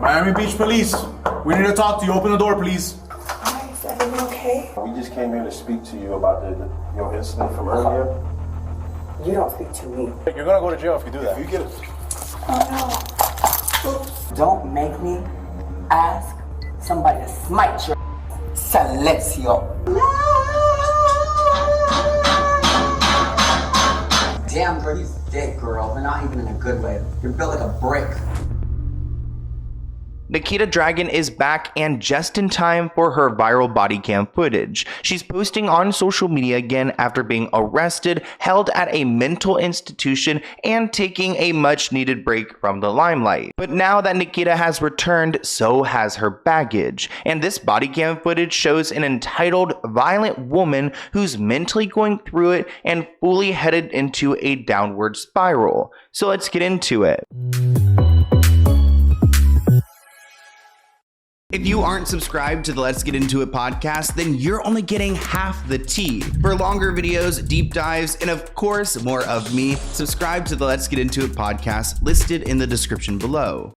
Miami Beach Police. We need to talk to you. Open the door, please. Hi, is everything okay? We just came here to speak to you about your incident from earlier. You don't speak to me. You're gonna go to jail if you do that. You get it. Oh no. Don't make me ask somebody to smite your Silencio. Damn, girl, he's dead, girl, but not even in a good way. You're built like a brick. Nikita Dragun is back and just in time for her viral body cam footage. She's posting on social media again after being arrested, held at a mental institution, and taking a much needed break from the limelight. But now that Nikita has returned, so has her baggage. And this body cam footage shows an entitled, violent woman who's mentally going through it and fully headed into a downward spiral. So let's get into it. If you aren't subscribed to the Let's Get Into It podcast, then you're only getting half the tea. For longer videos, deep dives, and of course, more of me, subscribe to the Let's Get Into It podcast listed in the description below.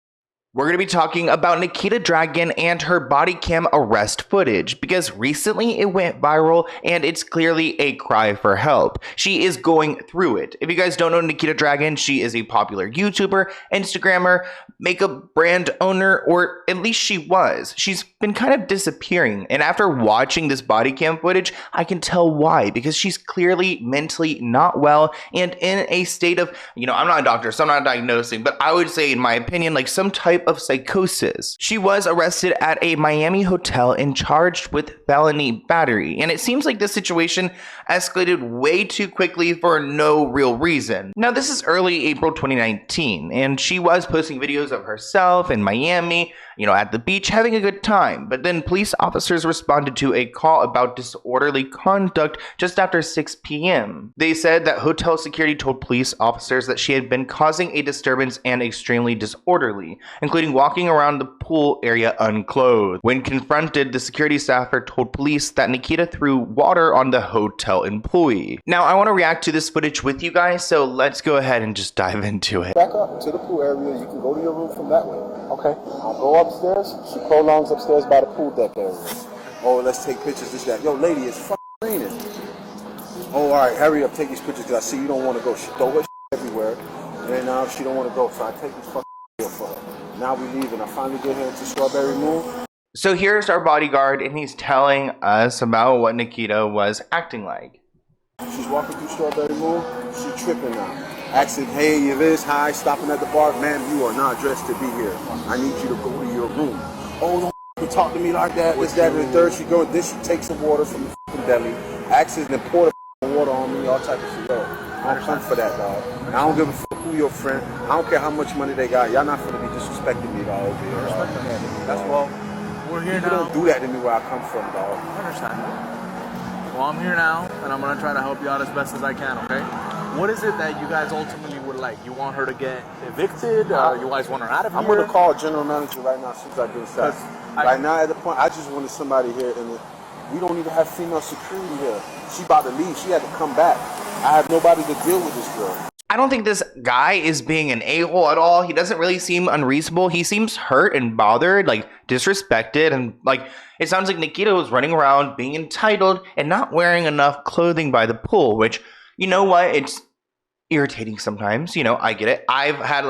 We're going to be talking about Nikita Dragun and her body cam arrest footage because recently it went viral and it's clearly a cry for help. She is going through it. If you guys don't know Nikita Dragun, she is a popular YouTuber, Instagrammer, makeup brand owner, or at least she was. She's been kind of disappearing, and after watching this body cam footage, I can tell why, because she's clearly mentally not well and in a state of, I'm not a doctor, so I'm not diagnosing, but I would say, in my opinion, like some type of psychosis. She was arrested at a Miami hotel and charged with felony battery, and it seems like this situation escalated way too quickly for no real reason. Now, this is early April 2019, and she was posting videos of herself in Miami, at the beach having a good time, but then police officers responded to a call about disorderly conduct just after 6 p.m. They said that hotel security told police officers that she had been causing a disturbance and extremely disorderly, including walking around the pool area unclothed. When confronted, the security staffer told police that Nikita threw water on the hotel employee. Now, I want to react to this footage with you guys, so let's go ahead and just dive into it. Back up to the pool area. You can go to your room from that way. Okay. I'll go upstairs. She prolongs upstairs by the pool deck area. Oh, let's take pictures. This, that. Yo, lady, it's fucking raining. Oh, all right. Hurry up. Take these pictures because I see you don't want to go. She throw her everywhere. And now she don't want to go. So I take this fucking for her. Now we leave and I finally get her into Strawberry Moon. So here's our bodyguard and he's telling us about what Nikita was acting like. She's walking through Strawberry Moon. She tripping now. Asking, hey, if it's hi, stopping at the bar, ma'am, you are not dressed to be here. I need you to go to your room. Oh, don't talk to me like that. This, that, and the third. She goes, then she takes some water from the fucking deli, asks and then pour the water on me, all type of shit. Yo, I don't come for that, dog. I don't give a fuck who your friend. I don't care how much money they got. Y'all not finna be disrespecting me, dog, over here. That's well. We're here People now. don't do that to me where I come from, dog. I understand. Well, I'm here now, and I'm gonna try to help you out as best as I can. Okay? What is it that you guys ultimately would like? You want her to get evicted? You guys want her out of here? I'm gonna call general manager right now as soon as I get inside. Right now, at the point, I just wanted somebody here, and we don't even have female security here. She about to leave. She had to come back. I have nobody to deal with this girl. I don't think this guy is being an a-hole at all. He doesn't really seem unreasonable. He seems hurt and bothered, like disrespected, and like it sounds like Nikita was running around being entitled and not wearing enough clothing by the pool, which, you know what, it's irritating sometimes. I get it. I've had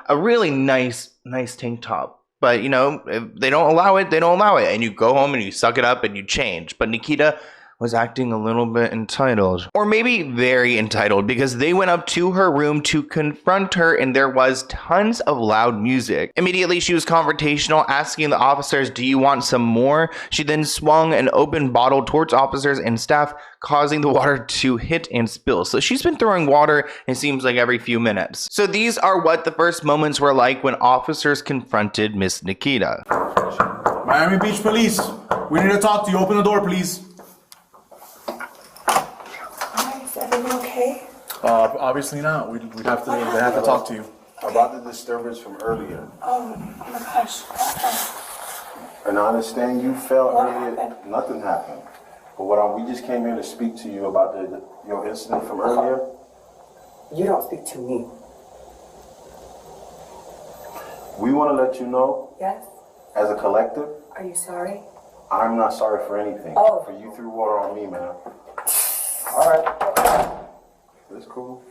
a really nice tank top, but if they don't allow it, they don't allow it, and you go home and you suck it up and you change. But Nikita was acting a little bit entitled, or maybe very entitled, because they went up to her room to confront her and there was tons of loud music. Immediately she was confrontational, asking the officers, do you want some more? She then swung an open bottle towards officers and staff, causing the water to hit and spill. So she's been throwing water, it seems like, every few minutes. So these are what the first moments were like when officers confronted Miss Nikita. Miami Beach Police. We need to talk to you. Open the door, please. Is everything okay? Obviously not. They have to talk to you. About the disturbance from earlier. Oh my gosh. And I understand you felt earlier. Nothing happened. But we just came here to speak to you about your incident from earlier. You don't speak to me. We want to let you know, Yes? as a collective, Are you sorry? I'm not sorry for anything. Oh. For you threw water on me, man. All right. It's cool.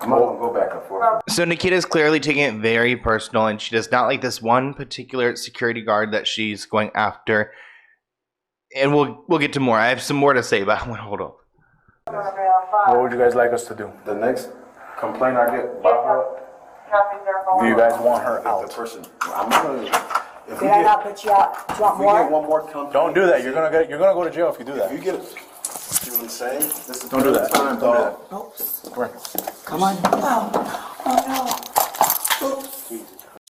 I'm not gonna go back and forth. So Nikita's clearly taking it very personal, and she does not like this one particular security guard that she's going after. And we'll get to more. I have some more to say, but hold on. What would you guys like us to do? The next complaint I get about her, Do you guys want her the out? person, I'm gonna. If we Did I get, not put you out? Do you want if we get more? one more complaint, Don't do that. You're gonna go to jail if you do that. If you get, see what I'm saying? This is Don't do that. Time, Don't do dog. that. Oops. Come here. Come on. Oh no. Oops.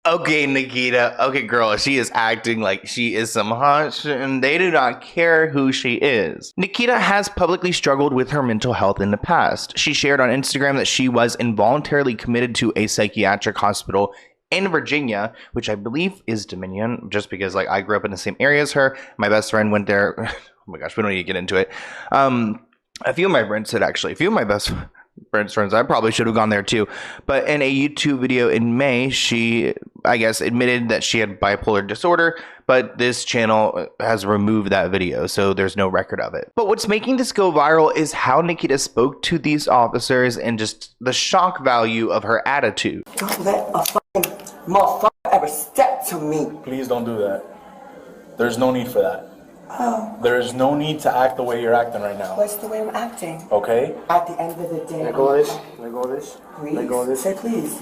Okay, Nikita. Okay, girl. She is acting like she is some hot shit, and they do not care who she is. Nikita has publicly struggled with her mental health in the past. She shared on Instagram that she was involuntarily committed to a psychiatric hospital in Virginia, which I believe is Dominion, just because like I grew up in the same area as her. My best friend went there. Oh my gosh, we don't need to get into it. A few of my friends said actually, a few of my best friends, I probably should have gone there too. But in a YouTube video in May, she, I guess, admitted that she had bipolar disorder, but this channel has removed that video, so there's no record of it. But what's making this go viral is how Nikita spoke to these officers and just the shock value of her attitude. Don't let a fucking motherfucker ever step to me. Please don't do that. There's no need for that. Oh. There is no need to act the way you're acting right now. What's the way I'm acting? Okay? At the end of the day. Let go of this. Let go of this. Please. Let go of this. Say please.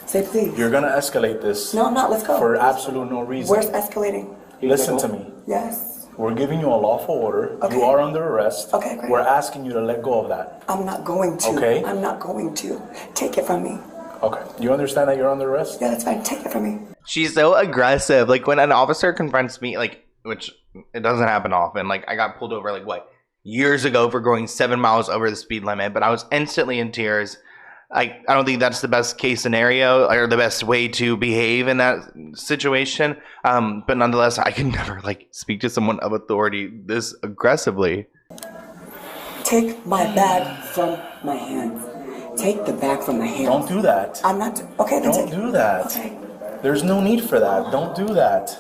Say please. You're gonna escalate this No, I'm not. Let's go. for absolute no reason. Where's escalating? Listen to me. Yes. We're giving you a lawful order. Okay. You are under arrest. Okay, great. We're asking you to let go of that. I'm not going to. Okay. I'm not going to. Take it from me. Okay. You understand that you're under arrest? Yeah, that's fine. Take it from me. She's so aggressive. Like when an officer confronts me, like, which it doesn't happen often. Like I got pulled over like what, years ago for going 7 miles over the speed limit, but I was instantly in tears. I don't think that's the best case scenario or the best way to behave in that situation. But nonetheless, I can never like speak to someone of authority this aggressively. Take my bag from my hands. Take the bag from my hands. Don't do that. I'm not. Okay, then Don't take do that. Okay. There's no need for that. Don't do that.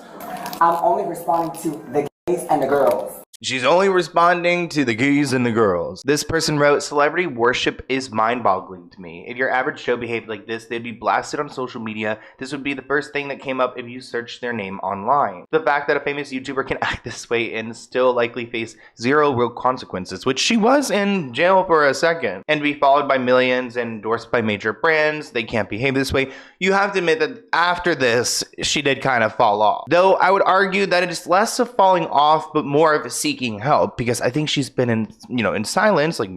I'm only responding to the gays and the girls. She's only responding to the gays and the girls. This person wrote, celebrity worship is mind-boggling to me. If your average Joe behaved like this, they'd be blasted on social media. This would be the first thing that came up if you searched their name online. The fact that a famous YouTuber can act this way and still likely face zero real consequences, which she was in jail for a second, and be followed by millions and endorsed by major brands, they can't behave this way. You have to admit that after this, she did kind of fall off. Though I would argue that it is less of falling off, but more of seeking help, because I think she's been in, in silence, like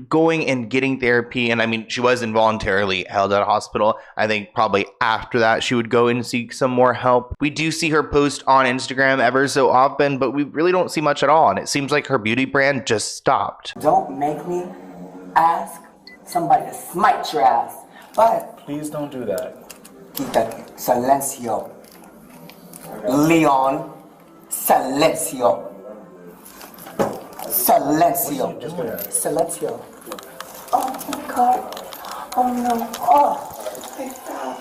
going and getting therapy. And I mean, she was involuntarily held at a hospital. I think probably after that, she would go and seek some more help. We do see her post on Instagram ever so often, but we really don't see much at all. And it seems like her beauty brand just stopped. Don't make me ask somebody to smite your ass. But Please don't do that. Tita Silencio. Leon Silencio. Silencio. Just go ahead. Silencio. Oh my god. Oh no. Oh, I fell.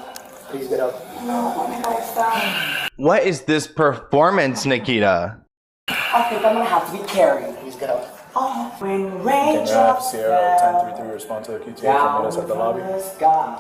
Please get up. No, oh my god, I fell. What is this performance, Nikita? I think I'm gonna have to be carried. Please get up. Oh, when Can raindrops you have Sierra fell 1033 respond to the QTA and meet us at the lobby? down the sky.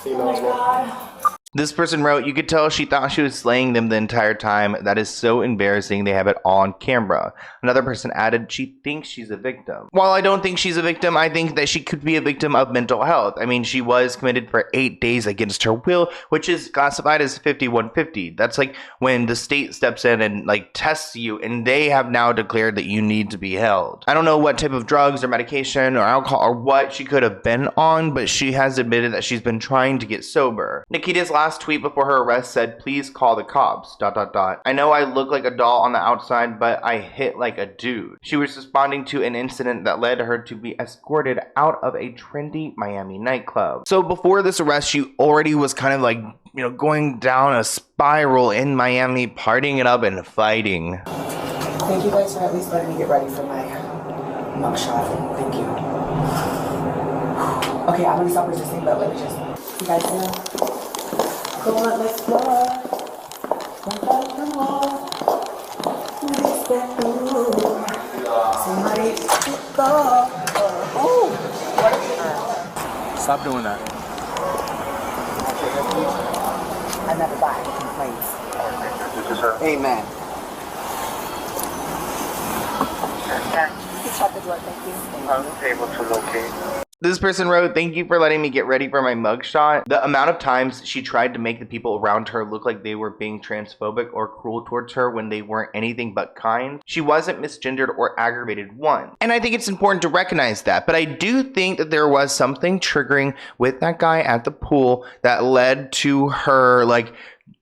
Oh my god. This person wrote, you could tell she thought she was slaying them the entire time. That is so embarrassing. They have it all on camera. Another person added, she thinks she's a victim. While I don't think she's a victim, I think that she could be a victim of mental health. I mean, she was committed for 8 days against her will, which is classified as 5150. That's like when the state steps in and like tests you, and they have now declared that you need to be held. I don't know what type of drugs or medication or alcohol or what she could have been on, but she has admitted that she's been trying to get sober. Nikita's last tweet before her arrest said, please call the cops, ... I know I look like a doll on the outside, but I hit like a dude. She was responding to an incident that led her to be escorted out of a trendy Miami nightclub. So before this arrest, she already was kind of like, going down a spiral in Miami, partying it up and fighting. Thank you guys for at least letting me get ready for my mugshot. Thank you. Okay, I'm gonna stop resisting, but let me just. You guys know? Come on, let's go. Come on. Somebody go. Oh. Stop doing that. I never buy complaints. Amen. Shut the door, thank you. I'm able to locate. This person wrote, "Thank you for letting me get ready for my mugshot. The amount of times she tried to make the people around her look like they were being transphobic or cruel towards her when they weren't anything but kind. She wasn't misgendered or aggravated one." And I think it's important to recognize that, but I do think that there was something triggering with that guy at the pool that led to her, like,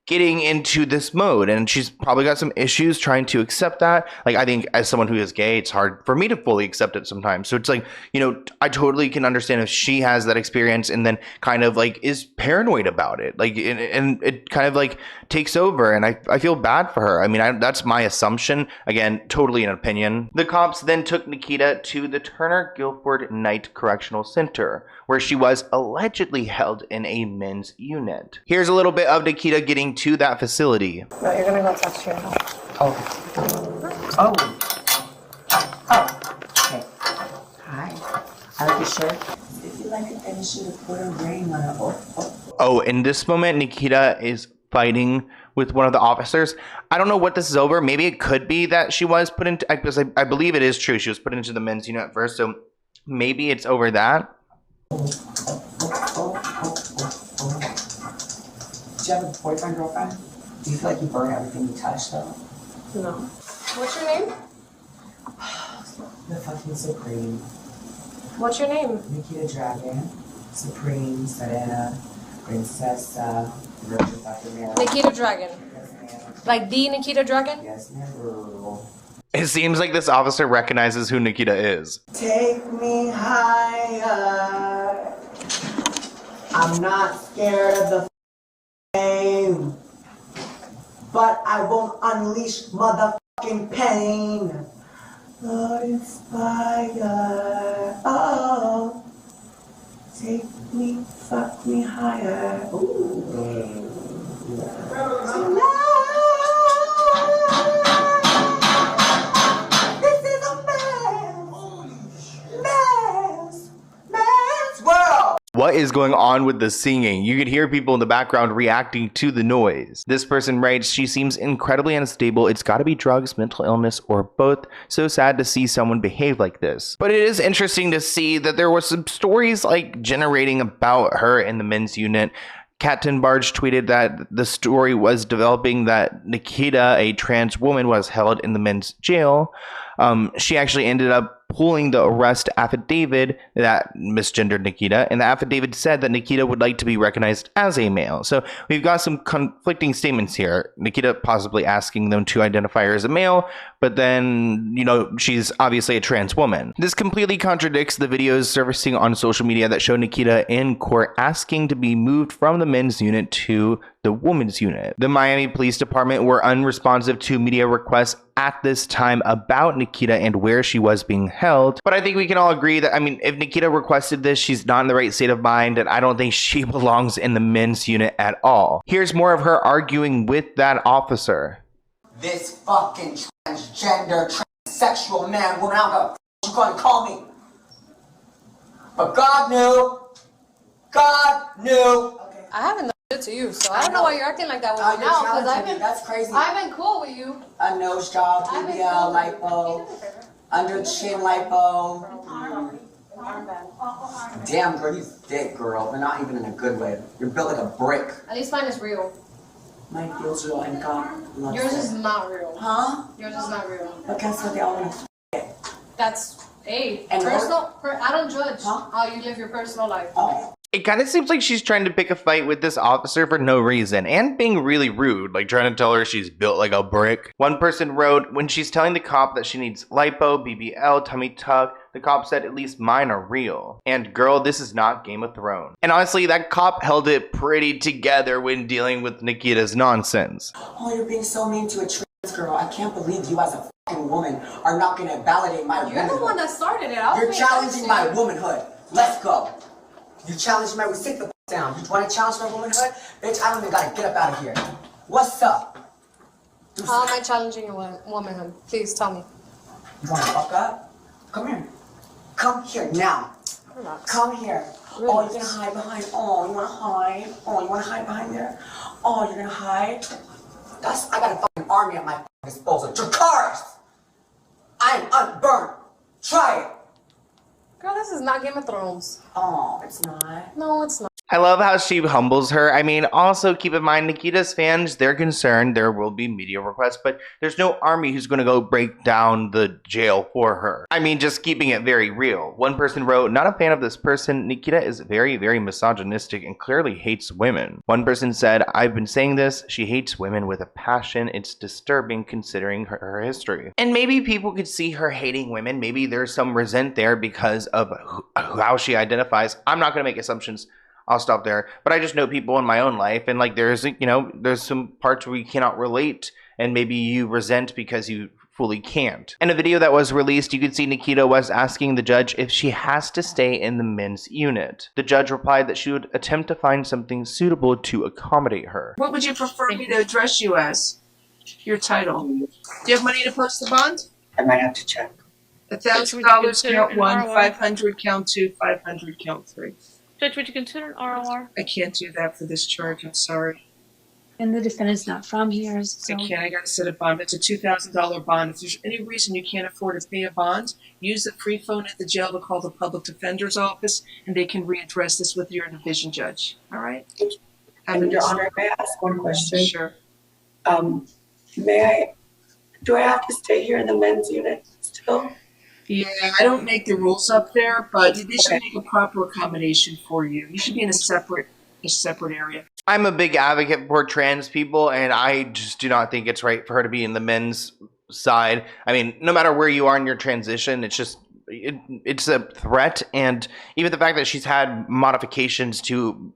getting into this mode, and she's probably got some issues trying to accept that. Like, I think as someone who is gay, it's hard for me to fully accept it sometimes. So it's like, you know, I totally can understand if she has that experience and then kind of like is paranoid about it, like, and it kind of like takes over, and I feel bad for her. I mean, that's my assumption. Again, totally an opinion. The cops then took Nikita to the Turner Guilford Night Correctional Center, where she was allegedly held in a men's unit. Here's a little bit of Nikita getting to that facility. No, you're gonna go talk to your mom. Okay. Oh. Oh. Okay. Hi. I like your shirt. If you like it, then you should have put a ring on it. Oh, in this moment, Nikita is fighting with one of the officers. I don't know what this is over. Maybe it could be that she was put into, because I believe it is true. She was put into the men's unit at first, so maybe it's over that. Do you have a boyfriend, girlfriend? Do you feel like you burn everything you touch, though? No. What's your name? The fucking Supreme. What's your name? Nikita Dragun. Supreme, Serena, Princessa, Virgin fucking Mary. Nikita Dragun. Yes, ma'am. Like the Nikita Dragun? Yes, ma'am. It seems like this officer recognizes who Nikita is. Take me higher. I'm not scared of the pain, but I won't unleash motherfucking pain. Lord, inspire. Oh, take me, fuck me higher. Ooh. This is a man's world. What is going on with the singing? You could hear people in the background reacting to the noise. This person writes, "She seems incredibly unstable. It's got to be drugs, mental illness, or both. So sad to see someone behave like this." But it is interesting to see that there was some stories like generating about her in the men's unit. Captain Barge tweeted that the story was developing that Nikita, a trans woman, was held in the men's jail. She actually ended up pulling the arrest affidavit that misgendered Nikita, and the affidavit said that Nikita would like to be recognized as a male. So we've got some conflicting statements here. Nikita possibly asking them to identify her as a male, but then, you know, she's obviously a trans woman. This completely contradicts the videos surfacing on social media that show Nikita in court asking to be moved from the men's unit to the women's unit. The Miami Police Department were unresponsive to media requests at this time about Nikita and where she was being held. But I think we can all agree that, I mean, if Nikita requested this, she's not in the right state of mind, and I don't think she belongs in the men's unit at all. Here's more of her arguing with that officer. This fucking transgender, transsexual man will now go, you gonna call me? But God knew. God knew. Okay. I haven't done shit to you, so I don't know why you're acting like that with me you're now, because challenging me. That's crazy. I've been cool with you. A nose job, I've been BBL, cool. lipo, under chin lipo. Damn, girl, you thick, girl, but not even in a good way. You're built like a brick. At least mine is real. Mine feels real and God loves Yours it. is not real. Huh? Yours is not real. But guess what? They all want to That's, hey, And personal, I don't judge Huh? how you live your personal life. Oh. It kind of seems like she's trying to pick a fight with this officer for no reason, and being really rude, like trying to tell her she's built like a brick. One person wrote, "When she's telling the cop that she needs lipo, BBL, tummy tuck, the cop said at least mine are real. And girl, this is not Game of Thrones." And honestly, that cop held it pretty together when dealing with Nikita's nonsense. Oh, you're being so mean to a trans girl. I can't believe you as a fucking woman are not going to validate my You're the womanhood. one that started it. I was You're paying challenging my attention. womanhood. Let's go. You challenge me, we sit the down. You want to challenge my womanhood? Bitch, I don't even gotta get up out of here. What's up? How am I challenging your womanhood? Please tell me. You wanna fuck up? Come here. Come here now. Relax. Come here. Relax. Oh, you're gonna hide behind. Oh, you wanna hide? Oh, you wanna hide behind there? Oh, you're gonna hide? I got a fucking army at my fucking disposal. Dracarys! I am unburned. Try it. Girl, this is not Game of Thrones. Oh, it's not. No, it's not. I love how she humbles her. I mean, also keep in mind, Nikita's fans, they're concerned there will be media requests, but there's no army who's going to go break down the jail for her. I mean, just keeping it very real. One person wrote, not a fan of this person. Nikita is very, very misogynistic and clearly hates women. One person said, I've been saying this. She hates women with a passion. It's disturbing considering her history. And maybe people could see her hating women. Maybe there's some resent there because of how she identifies. I'm not going to make assumptions. I'll stop there. But I just know people in my own life, and like there's some parts where you cannot relate, and maybe you resent because you fully can't. In a video that was released, you could see Nikita was asking the judge if she has to stay in the men's unit. The judge replied that she would attempt to find something suitable to accommodate her. What would you prefer me to address you as? Your title. Do you have money to post the bond? I might have to check. $1,000 count 1, 500 count 2, 500 count 3. Judge, would you consider an ROR? I can't do that for this charge. I'm sorry. And the defendant's not from here, so. I can't. I got to set a bond. It's a $2,000 bond. If there's any reason you can't afford to pay a bond, use the free phone at the jail to call the public defender's office, and they can readdress this with your division judge. All right? And Your Honor, may I ask one question? Sure. Do I have to stay here in the men's unit still? Yeah, I don't make the rules up there, but they should make a proper accommodation for you. You should be in a separate area. I'm a big advocate for trans people, and I just do not think it's right for her to be in the men's side. I mean, no matter where you are in your transition, it's just it's a threat. And even the fact that she's had modifications to,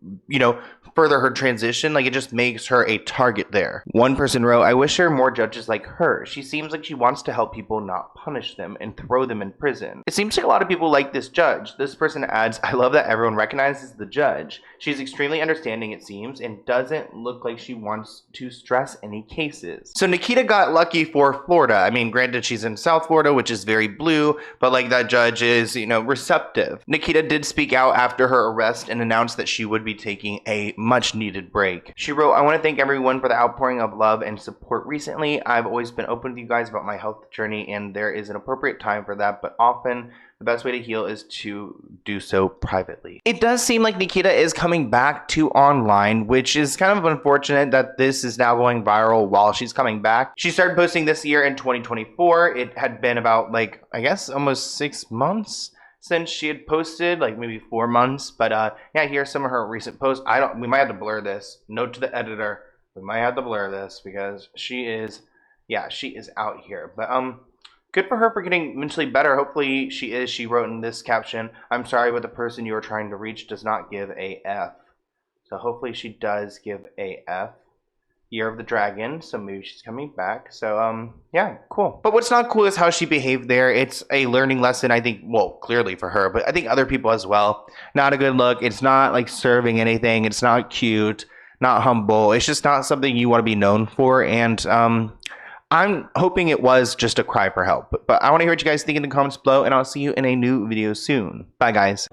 further her transition, like it just makes her a target there. One person wrote, I wish there were more judges like her. She seems like she wants to help people, not punish them and throw them in prison. It seems like a lot of people like this judge. This person adds, I love that everyone recognizes the judge. She's extremely understanding, it seems, and doesn't look like she wants to stress any cases. So Nikita got lucky for Florida. I mean, granted, she's in South Florida, which is very blue, but like that judge is, receptive. Nikita did speak out after her arrest and announced that she would be taking a much needed break. She wrote, I want to thank everyone for the outpouring of love and support recently. I've always been open with you guys about my health journey, and there is an appropriate time for that, but often the best way to heal is to do so privately. It does seem like Nikita is coming back to online, which is kind of unfortunate that this is now going viral while she's coming back. She started posting this year in 2024. It had been about I guess almost 6 months since she had posted, like maybe 4 months. But yeah, here's some of her recent posts. We might have to blur this. Note to the editor, we might have to blur this because she is out here. But good for her for getting mentally better. Hopefully she is. She wrote in this caption, I'm sorry, but the person you are trying to reach does not give a F. So hopefully she does give a F. Year of the Dragon, so maybe she's coming back. So yeah, cool. But what's not cool is how she behaved there. It's a learning lesson, I think, well, clearly for her, but I think other people as well. Not a good look. It's not like serving anything. It's not cute, not humble. It's just not something you want to be known for. And I'm hoping it was just a cry for help. But I want to hear what you guys think in the comments below, and I'll see you in a new video soon. Bye, guys.